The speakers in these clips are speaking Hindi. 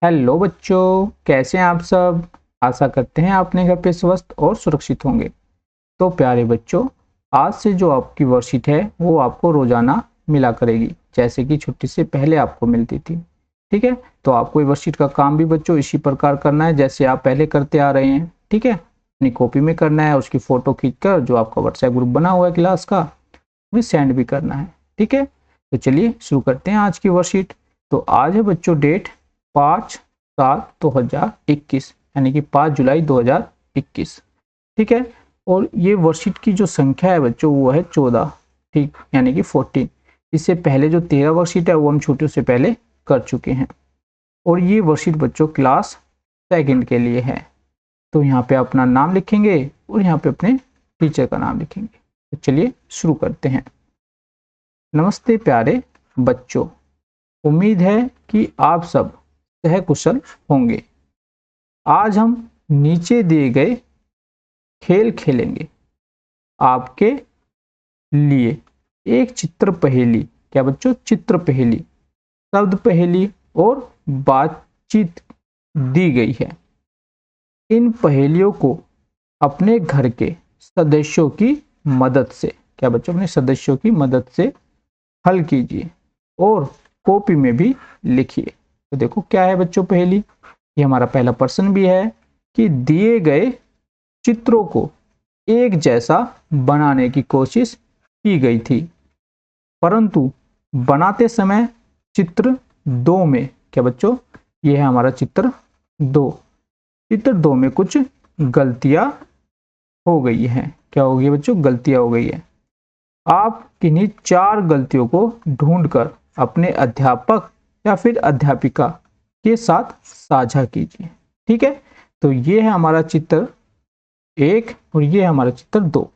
हेलो बच्चों, कैसे हैं आप सब। आशा करते हैं अपने घर पे स्वस्थ और सुरक्षित होंगे। तो प्यारे बच्चों, आज से जो आपकी वर्कशीट है वो आपको रोजाना मिला करेगी, जैसे कि छुट्टी से पहले आपको मिलती थी। ठीक है, तो आपको ये वर्कशीट का काम भी बच्चों इसी प्रकार करना है जैसे आप पहले करते आ रहे हैं। ठीक है, अपनी कॉपी में करना है, उसकी फोटो खींचकर जो आपका व्हाट्सएप ग्रुप बना हुआ है क्लास का, में सेंड भी करना है। ठीक है, तो चलिए शुरू करते हैं आज की वर्कशीट। तो आज है बच्चों डेट 5/7/2021, यानी कि 5 जुलाई 2021। ठीक है, और ये वर्कशीट की जो संख्या है बच्चों वो है 14। ठीक, यानी कि 14। इससे पहले जो 13 वर्कशीट है वो हम छुट्टियों से पहले कर चुके हैं। और ये वर्कशीट बच्चों क्लास सेकंड के लिए है। तो यहाँ पे अपना नाम लिखेंगे और यहाँ पे अपने टीचर का नाम लिखेंगे। तो चलिए शुरू करते हैं। नमस्ते प्यारे बच्चों, उम्मीद है कि आप सब सहकुशल होंगे। आज हम नीचे दिए गए खेल खेलेंगे। आपके लिए एक चित्र पहेली, क्या बच्चों, चित्र पहेली, शब्द पहेली और बातचीत दी गई है। इन पहेलियों को अपने घर के सदस्यों की मदद से, क्या बच्चों, अपने सदस्यों की मदद से हल कीजिए और कॉपी में भी लिखिए। तो देखो क्या है बच्चों पहेली। ये हमारा पहला प्रश्न भी है कि दिए गए चित्रों को एक जैसा बनाने की कोशिश की गई थी, परंतु बनाते समय चित्र दो में, क्या बच्चों, ये है हमारा चित्र दो, चित्र दो में कुछ गलतियां हो गई हैं। क्या हो गई बच्चों, गलतियां हो गई है। आप किन्हीं 4 गलतियों को ढूंढकर अपने अध्यापक या फिर अध्यापिका के साथ साझा कीजिए। ठीक है, तो ये है हमारा चित्र 1 और ये है हमारा चित्र 2।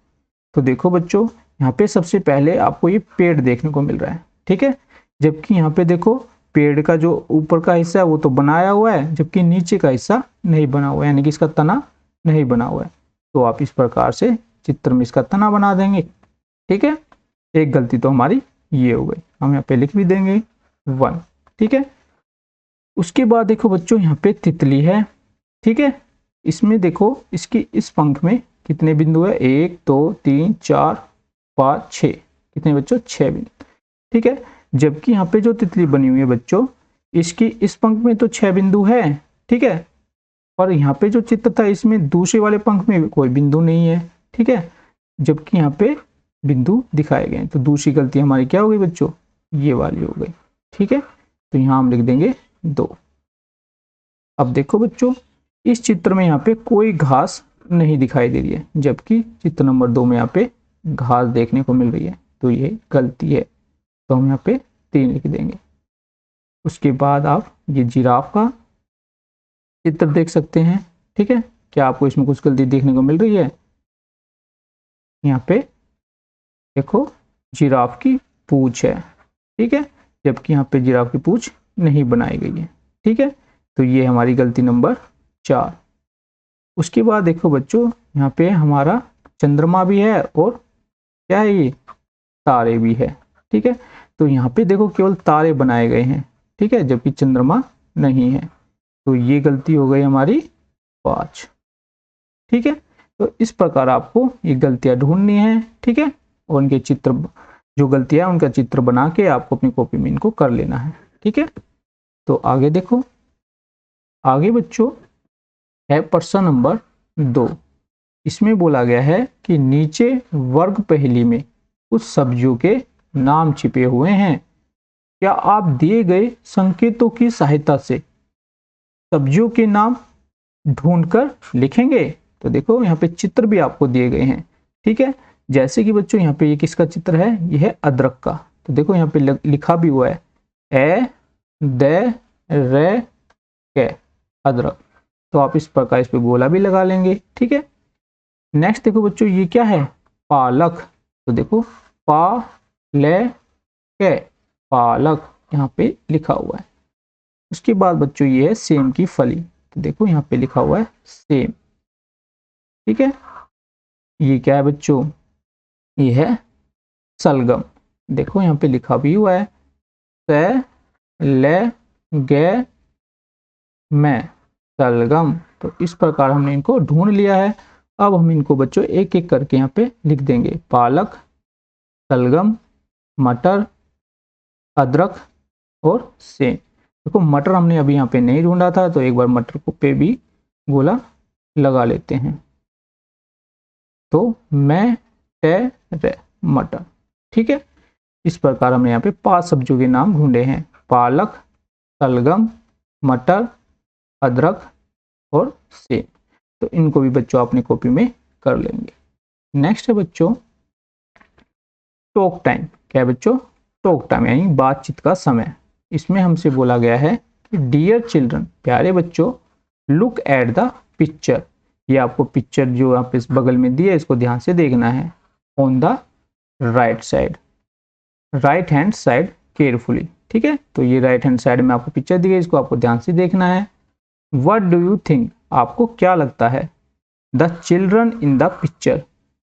तो देखो बच्चों, यहाँ पे सबसे पहले आपको ये पेड़ देखने को मिल रहा है। ठीक है, जबकि यहाँ पे देखो पेड़ का जो ऊपर का हिस्सा है वो तो बनाया हुआ है, जबकि नीचे का हिस्सा नहीं बना हुआ है, यानी कि इसका तना नहीं बना हुआ है। तो आप इस प्रकार से चित्र में इसका तना बना देंगे। ठीक है, एक गलती तो हमारी ये हो गई, हम यहाँ पे लिख भी देंगे 1। ठीक है, उसके बाद देखो बच्चों यहाँ पे तितली है। ठीक है, इसमें देखो इसकी इस पंख में कितने बिंदु है, 1 2 3 4 5 6, कितने बच्चों, 6 बिंदु। ठीक है, जबकि यहाँ पे जो तितली बनी हुई है बच्चों, इसकी इस पंख में तो 6 बिंदु है। ठीक है, और यहाँ पे जो चित्र था इसमें दूसरे वाले पंख में कोई बिंदु नहीं है। ठीक है, जबकि यहाँ पे बिंदु दिखाए गए। तो दूसरी गलती हमारी क्या हो गई बच्चों, ये वाली हो गई। ठीक है, तो यहाँ हम लिख देंगे 2। अब देखो बच्चों, इस चित्र में यहाँ पे कोई घास नहीं दिखाई दे रही है, जबकि चित्र नंबर 2 में यहाँ पे घास देखने को मिल रही है। तो ये गलती है, तो हम यहाँ पे 3 लिख देंगे। उसके बाद आप ये जिराफ का चित्र देख सकते हैं। ठीक है, क्या आपको इसमें कुछ गलती देखने को मिल रही है। यहाँ पे देखो जिराफ की पूंछ है। ठीक है, जबकि यहाँ पे जिराफ की पूंछ नहीं बनाई गई है। ठीक है, तो ये हमारी गलती नंबर 4। उसके बाद देखो बच्चों, यहाँ पे हमारा चंद्रमा भी है और क्या है, ये तारे भी है। ठीक है, तो यहाँ पे देखो केवल तारे बनाए गए हैं। ठीक है, जबकि चंद्रमा नहीं है। तो ये गलती हो गई हमारी 5। ठीक है, तो इस प्रकार आपको ये गलतियां ढूंढनी है। ठीक है, और उनके चित्र, जो गलतियां है उनका चित्र बना के आपको अपनी कॉपी में इनको कर लेना है। ठीक है, तो आगे देखो, आगे बच्चों है प्रश्न नंबर 2। इसमें बोला गया है कि नीचे वर्ग पहेली में कुछ सब्जियों के नाम छिपे हुए हैं। क्या आप दिए गए संकेतों की सहायता से सब्जियों के नाम ढूंढकर लिखेंगे। तो देखो यहाँ पे चित्र भी आपको दिए गए हैं। ठीक है, जैसे कि बच्चों यहाँ पे ये किसका चित्र है, ये है अदरक का। तो देखो यहाँ पे लिखा भी हुआ है ए द रे के, अदरक। तो आप इस प्रकार इस पे गोला भी लगा लेंगे। ठीक है, नेक्स्ट देखो बच्चों, ये क्या है, पालक। तो देखो पा ले के, पालक यहाँ पे लिखा हुआ है। उसके बाद बच्चों ये है सेम की फली। तो देखो यहाँ पे लिखा हुआ है सेम। ठीक है, ये क्या है बच्चों, ये है सलगम। देखो यहाँ पे लिखा भी हुआ है से ले गे मैं, शलगम। तो इस प्रकार हमने इनको ढूंढ लिया है। अब हम इनको बच्चों एक एक करके यहाँ पे लिख देंगे। पालक, शलगम, मटर, अदरक और सेम। देखो मटर हमने अभी यहाँ पे नहीं ढूंढा था, तो एक बार मटर को पे भी गोला लगा लेते हैं। तो मैं, टे, मटर। ठीक है, इस प्रकार हमने यहाँ पे 5 सब्जियों के नाम ढूंढे हैं। पालक, शलगम, मटर, अदरक और सेम। तो इनको भी बच्चों अपनी कॉपी में कर लेंगे। नेक्स्ट है बच्चों टॉक टाइम। क्या है बच्चों? टॉक टाइम यानी बातचीत का समय। इसमें हमसे बोला गया है कि डियर चिल्ड्रन, प्यारे बच्चों, लुक एट द पिक्चर। ये आपको पिक्चर जो आप इस बगल में दी है इसको ध्यान से देखना है। On the right side, right hand side carefully. ठीक है, तो ये राइट हैंड साइड में आपको पिक्चर दी है, इसको आपको ध्यान से देखना है। व्हाट डू यू थिंक, आपको क्या लगता है? The children in the picture,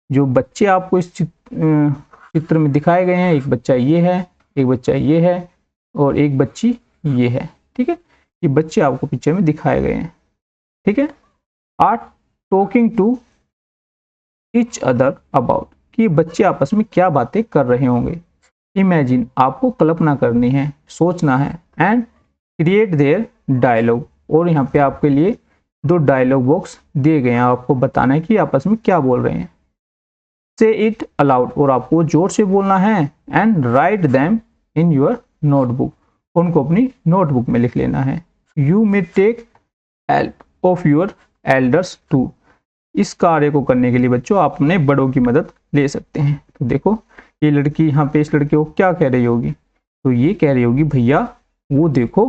जो बच्चे आपको इस चित्र में दिखाए गए हैं, एक बच्चा ये है, एक बच्चा ये है और एक बच्ची ये है। ठीक है, ये बच्चे आपको पिक्चर में दिखाए गए हैं। ठीक है, are talking to each other about, कि बच्चे आपस में क्या बातें कर रहे होंगे। इमेजिन, आपको कल्पना करनी है, सोचना है। एंड क्रिएट देयर डायलॉग, और यहाँ पे आपके लिए 2 डायलॉग बॉक्स दिए गए हैं, आपको बताना है कि आपस में क्या बोल रहे हैं। से इट अलाउड, और आपको जोर से बोलना है। And write them in your notebook, उनको अपनी नोटबुक में लिख लेना है। You may take help of your elders to, इस कार्य को करने के लिए बच्चों आप अपने बड़ों की मदद ले सकते हैं। तो देखो ये लड़की यहाँ पे इस लड़के को क्या कह रही होगी? तो ये कह रही होगी, भैया वो देखो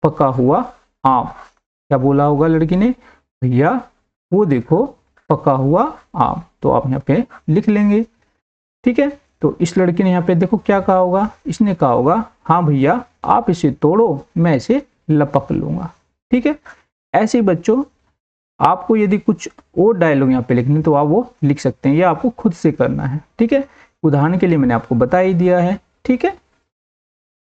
पका हुआ आम। क्या बोला होगा लड़की ने? भैया वो देखो पका हुआ आम। तो आप यहाँ पे लिख लेंगे। ठीक है, तो इस लड़की ने यहाँ पे देखो क्या कहा होगा, इसने कहा होगा, हाँ भैया आप इसे तोड़ो, मैं इसे लपक लूंगा। ठीक है, ऐसे ही बच्चों आपको यदि कुछ और डायलॉग यहाँ पे लिखने तो आप वो लिख सकते हैं, या आपको खुद से करना है। ठीक है, उदाहरण के लिए मैंने आपको बता ही दिया है। ठीक है,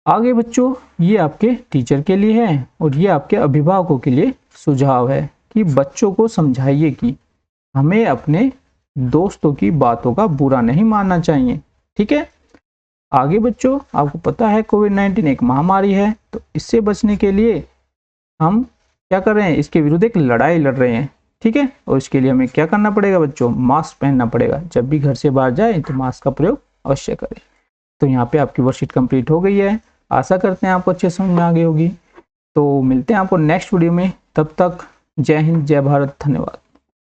आगे बच्चों ये आपके टीचर के लिए है और ये आपके अभिभावकों के लिए सुझाव है कि बच्चों को समझाइए कि हमें अपने दोस्तों की बातों का बुरा नहीं मानना चाहिए। ठीक है, आगे बच्चों आपको पता है कोविड-19 एक महामारी है, तो इससे बचने के लिए हम क्या कर रहे हैं? इसके विरुद्ध एक लड़ाई लड़ रहे हैं। ठीक है, और इसके लिए हमें क्या करना पड़ेगा बच्चों? मास्क पहनना पड़ेगा। जब भी घर से बाहर जाए तो मास्क का प्रयोग अवश्य करें। तो यहाँ पे आपकी वर्कशीट कंप्लीट हो गई है। आशा करते हैं आपको अच्छे समझ में आ गई होगी। तो मिलते हैं आपको नेक्स्ट वीडियो में, तब तक जय हिंद, जय भारत, धन्यवाद।